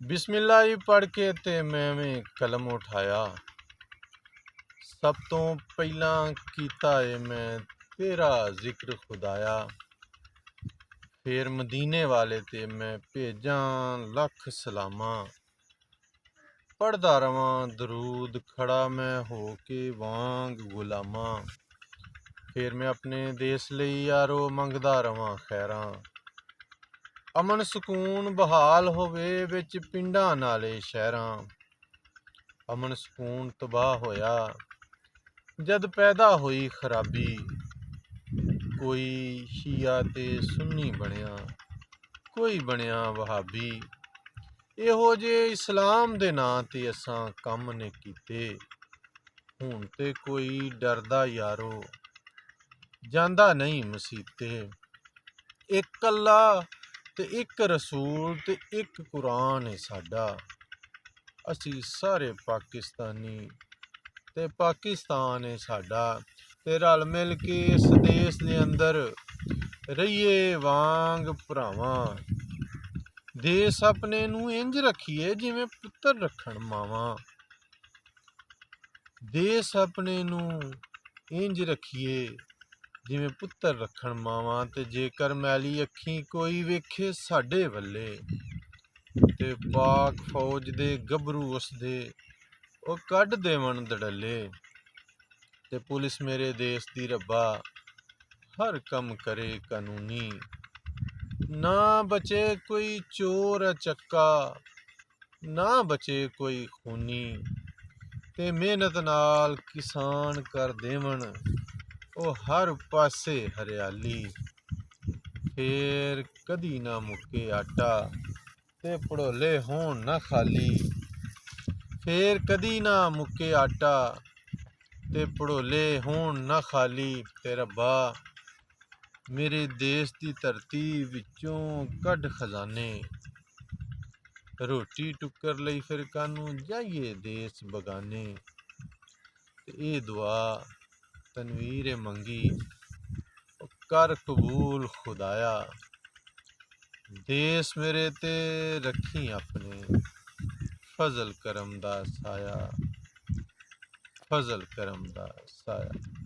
बिस्मिल्लाह ही पढ़ के ते मैं भी कलम उठाया। सब तो पहला कीता है मैं तेरा जिक्र खुदाया। फिर मदीने वाले ते मैं भेजां लख सलामा। पढ़दा रवां दरूद खड़ा मैं हो के वांग गुलामा। फिर मैं अपने देश लई यारो मंगदा रवां खैरां। अमन सकून बहाल होवे विच पिंडां नाले शहरां। अमन सकून तबाह होया जद पैदा हुई खराबी। कोई शिया ते सुन्नी बनिया, कोई बनिया वहाबी। इहो जे इस्लाम दे नां ते असां कम ने कीते। हुण ते कोई डरदा यारो जांदा नहीं मसीते। इक अल्लाह ते इक रसूल ते इक कुरान है साडा। असी सारे पाकिस्तानी ते पाकिस्तान है साडा। ते रल मिल के इस देश दे अंदर रहिए वांग भरावां। देश अपने नूं इंज रखिए जिवें पुत्तर रखण मावां। देश अपने नूं इंज रखिए जिवें पुत्तर रखण मावां। ते जेकर मैली अखीं कोई वेखे साडे वल्ले ते पाक फौज दे गभरू उसदे ओ कढ देवण धड़ल्ले। ते पुलिस मेरे देश दी रब्बा हर कम करे कानूनी। ना बचे कोई चोर चक्का, ना बचे कोई खूनी। ते मेहनत नाल किसान कर देवण ओ हर पासे हरियाली। फिर कदी ना मुक्के आटा ते भड़ोले होण ना खाली। फिर कदी ना मुक्के आटा ते भड़ोले होण ना खाली। ते रब्बा मेरे देश दी धरती विचों कढ खजाने। रोटी टुक्कर लई फिर कानूं जाइए देश बगाने। ते एह दुआ तनवीर मंगी कर कबूल खुदाया। देश मेरे ते रखी अपने फजल करम दा साया। फजल करम दा साया।